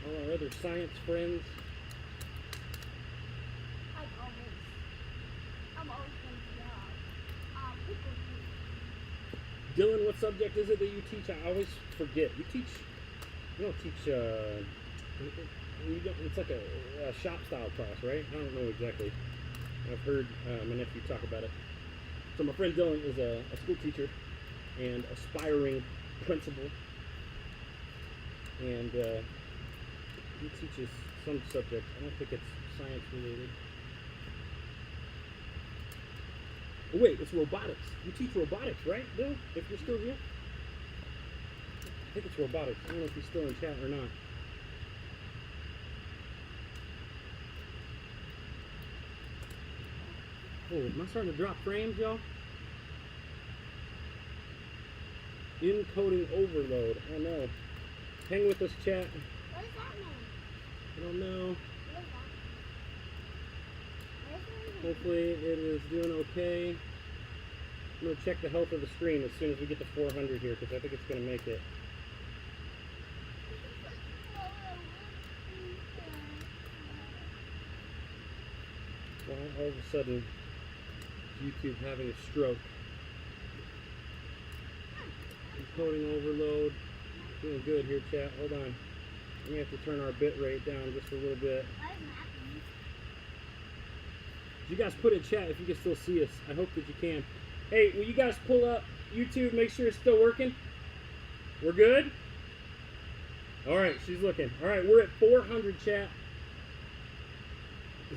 All our other science friends. Dylan, what subject is it that you teach? I always forget. You don't teach, it's like a shop style class, right? I don't know exactly. I've heard my nephew talk about it. So my friend Dylan is a school teacher and aspiring principal. And he teaches some subject. I don't think it's science related. Oh wait, it's robotics. You teach robotics, right, Bill? If you're still here? I think it's robotics. I don't know if he's still in chat or not. Oh, am I starting to drop frames, y'all? Encoding overload. Oh no. Hang with us, chat. What does that mean? I don't know. What is that? What does it mean? Hopefully it is doing okay. I'm going to check the health of the screen as soon as we get to 400 here, because I think it's going to make it. Well, all of a sudden, YouTube having a stroke. Encoding overload. Doing good here, chat. Hold on. We have to turn our bit rate down just a little bit. What is happening? You guys put in chat if you can still see us. I hope that you can. Hey, will you guys pull up YouTube, make sure it's still working? We're good? All right, she's looking. All right, we're at 400, chat.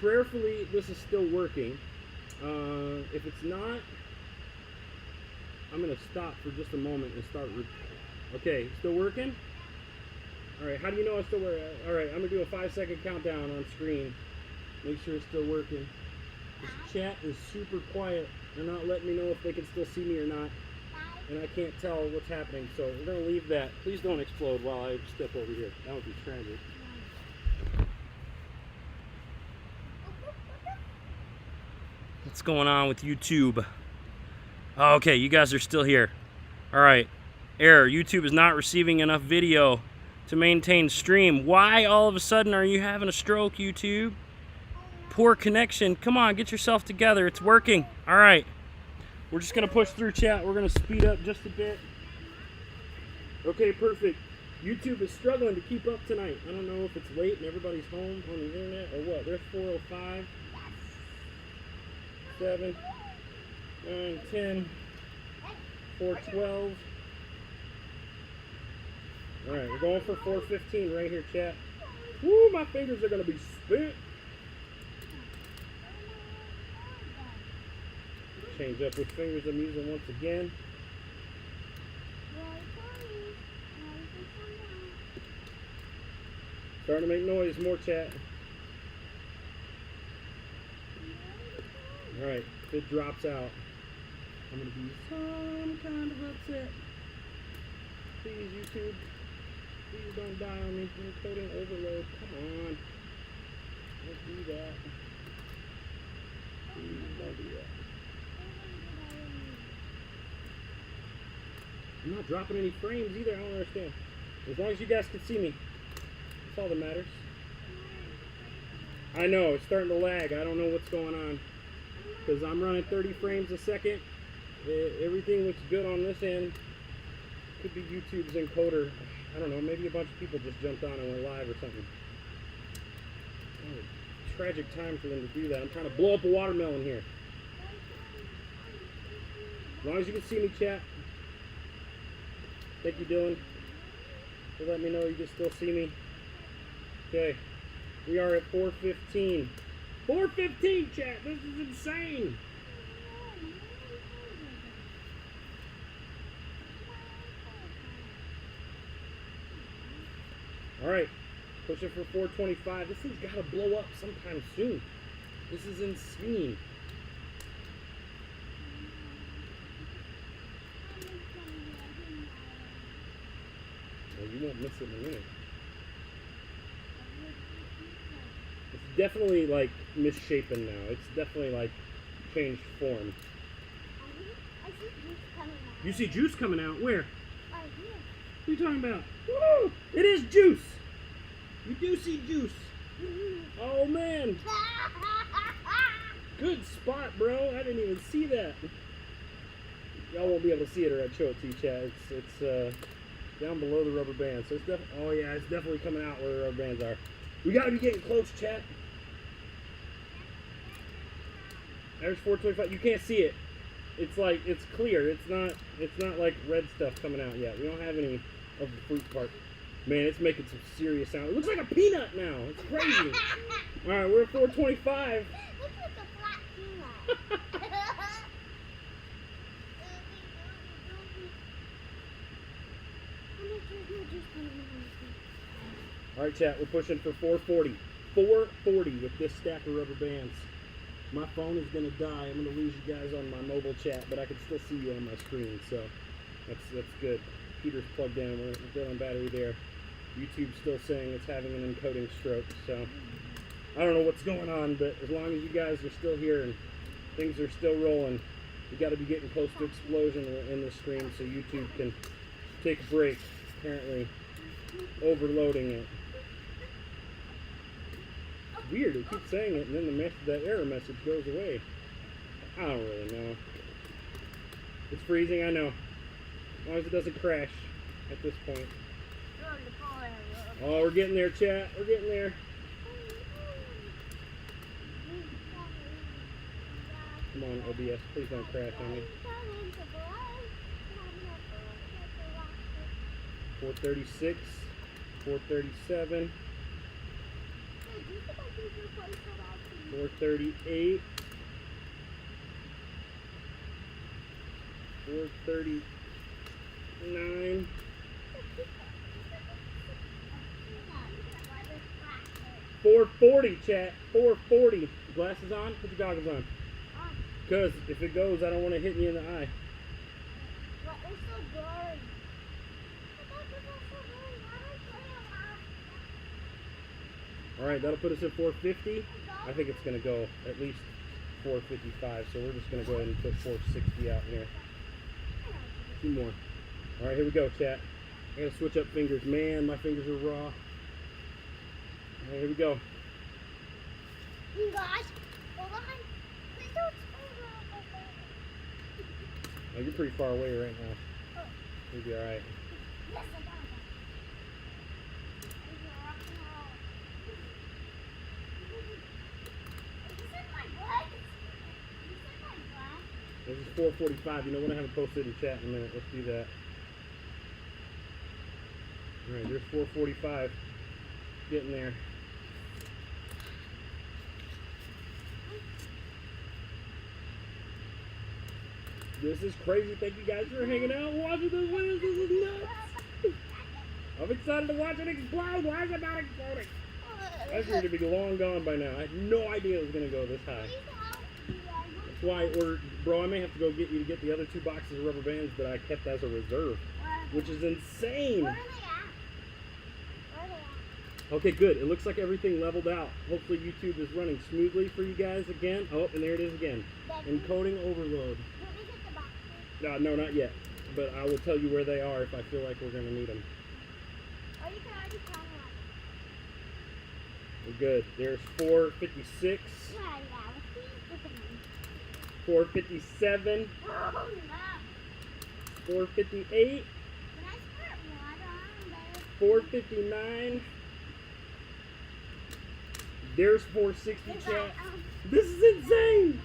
Prayerfully, this is still working. If it's not, I'm going to stop for just a moment and start. Okay, still working? All right, how do you know it's still working? All right, I'm going to do a 5-second countdown on screen. Make sure it's still working. This chat is super quiet. They're not letting me know if they can still see me or not. And I can't tell what's happening. So we're going to leave that. Please don't explode while I step over here. That would be tragic. What's going on with YouTube? Okay, you guys are still here. All right. Error. YouTube is not receiving enough video to maintain stream. Why all of a sudden are you having a stroke, YouTube? Poor connection. Come on, get yourself together. It's working. All right. We're just going to push through, chat. We're going to speed up just a bit. Okay, perfect. YouTube is struggling to keep up tonight. I don't know if it's late and everybody's home on the internet or what. There's 405. 7, 9, 10, 412. All right, we're going for 415 right here, chat. Woo, my fingers are gonna be spent. Change up which fingers I'm using once again. Starting to make noise, more chat. Alright, if it drops out, I'm gonna be some kind of upset. Please, YouTube. Please don't die on me. Encoding overload. Come on. Don't do that. Please don't do that. I'm not dropping any frames either. I don't understand. As long as you guys can see me. That's all that matters. I know, it's starting to lag. I don't know what's going on. Because I'm running 30 frames a second. Everything looks good on this end. Could be YouTube's encoder. I don't know, maybe a bunch of people just jumped on and went live or something. Oh, tragic time for them to do that. I'm trying to blow up a watermelon here. As long as you can see me, chat. Thank you, Dylan. So let me know you can still see me. Okay, we are at 4:15. 4:15, chat. This is insane. All right, pushing for 4:25. This thing's got to blow up sometime soon. This is insane. Well, you won't miss it in a minute. It's definitely like misshapen now. It's definitely like changed form. I see juice coming out. You see juice coming out? Where? Right here. What are you talking about? Woo! It is juice! You do see juice. Oh man! Good spot, bro. I didn't even see that. Y'all won't be able to see it or I'd show it to you, chat. It's down below the rubber band. So it's oh yeah, it's definitely coming out where the rubber bands are. We gotta be getting close, chat. There's 4:25. You can't see it. It's like it's clear. It's not like red stuff coming out yet. We don't have any of the fruit part. Man, it's making some serious sound. It looks like a peanut now. It's crazy. All right, we're at 4:25. Looks like a flat peanut. All right, chat. We're pushing for 4:40. 4:40 with this stack of rubber bands. My phone is gonna die. I'm gonna lose you guys on my mobile chat, but I can still see you on my screen, so that's good. Peter's plugged in. We're good on battery there. YouTube's still saying it's having an encoding stroke, so I don't know what's going on, but as long as you guys are still here and things are still rolling, we got to be getting close to explosion in the stream so YouTube can take a break. Apparently, overloading it. It's weird. It keeps saying it, and then that error message goes away. I don't really know. It's freezing, I know. As long as it doesn't crash at this point. Oh, we're getting there, chat. We're getting there. Come on, OBS. Please don't crash on me. 4:36, 4:37, 4:38, 4:39. 4:40, chat. 4:40. Glasses on? Put your goggles on. Because if it goes, I don't want to hit you in the eye. But it's so blurry. Alright, that'll put us at 450. I think it's going to go at least 455, so we're just going to go ahead and put 460 out here. 2 more. Alright, here we go, chat. I got to switch up fingers. Man, my fingers are raw. Alright, here we go. You guys, hold on. Please don't Oh, you're pretty far away right now. You'll be alright. Yes, I got it. This is 4:45. You know what? I haven't posted in chat in a minute. Let's do that. Alright, there's 4:45. Getting there. This is crazy. Thank you guys for hanging out and watching this winners. This is nuts. I'm excited to watch it explode. Why is it not exploding? I figured it'd be long gone by now. I had no idea it was going to go this high. That's why I ordered, bro, I may have to go get you to get the other 2 boxes of rubber bands that I kept as a reserve, which is insane. Where are they at? Where are they at? Okay, good. It looks like everything leveled out. Hopefully YouTube is running smoothly for you guys again. Oh, and there it is again. Encoding overload. Let me get the boxes. No, not yet. But I will tell you where they are if I feel like we're going to need them. Or you can already tell me. We're good. There's 456, Yeah, please look at me. 457, Oh, no. 458, When I squirt water on there. 459. There's 460, Is chat. that, This is insane.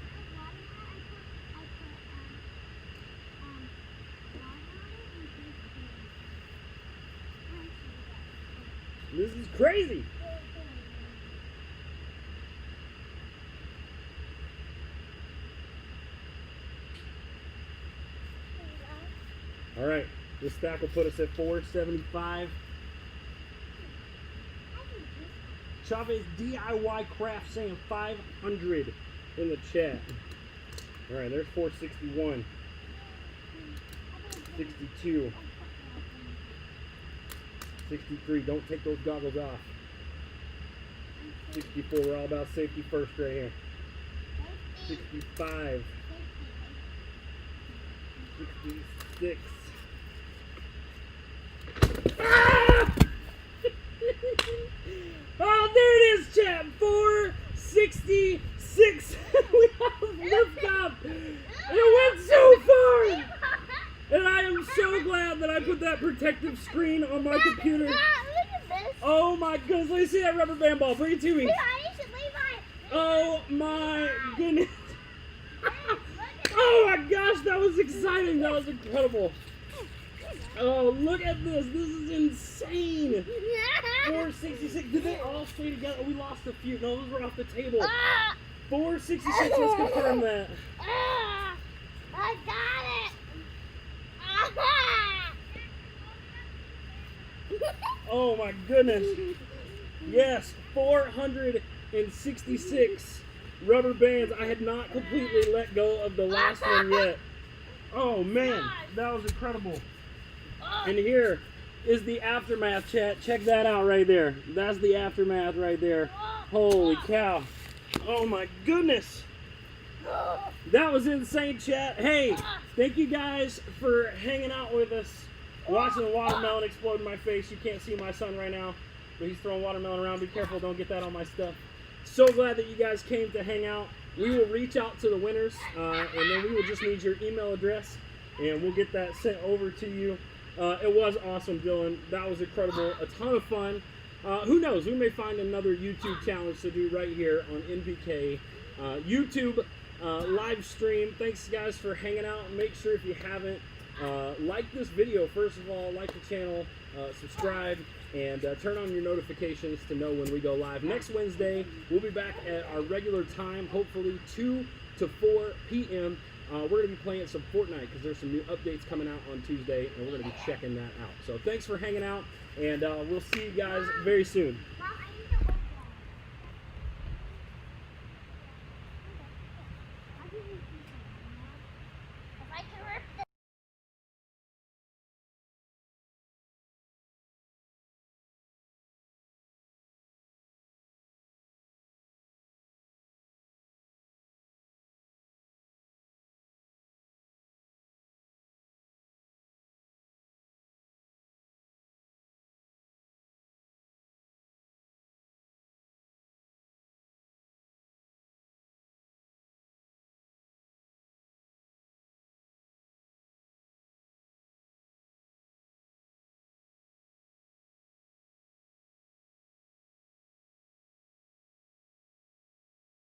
This is crazy. All right, this stack will put us at 475. Chavez DIY Craft saying 500 in the chat. All right, there's 461, 62, 63. Don't take those goggles off. 64. We're all about safety first right here. 65, 66. Ah! Oh, there it is, chat. 466. We have lift up. It went so far. And I am so glad that I put that protective screen on my computer. Look at this. Oh my goodness. Let me see that rubber band ball. Bring it to me. Levi, you should Levi. Oh my goodness. Oh my gosh, that was exciting. That was incredible. Oh, look at this. This is insane. 466. Did they all stay together? We lost a few. No, those were off the table. 466. Let's confirm that. I got it. Oh my goodness. Yes, 466 rubber bands. I had not completely let go of the last one yet. Oh man, that was incredible. And here is the aftermath, chat. Check that out right there. That's the aftermath right there. Holy cow. Oh my goodness. That was insane, chat. Hey, thank you guys for hanging out with us, watching the watermelon explode in my face. You can't see my son right now, but he's throwing watermelon around. Be careful, don't get that on my stuff. So glad that you guys came to hang out. We will reach out to the winners, and then we will just need your email address, and we'll get that sent over to you. It was awesome, Dylan. That was incredible. A ton of fun. Who knows? We may find another YouTube challenge to do right here on NPK YouTube live stream. Thanks, guys, for hanging out. Make sure if you haven't, like this video. First of all, like the channel, subscribe, and turn on your notifications to know when we go live. Next Wednesday, we'll be back at our regular time, hopefully 2 to 4 p.m. We're going to be playing some Fortnite because there's some new updates coming out on Tuesday, and we're going to be checking that out. So thanks for hanging out, and we'll see you guys very soon.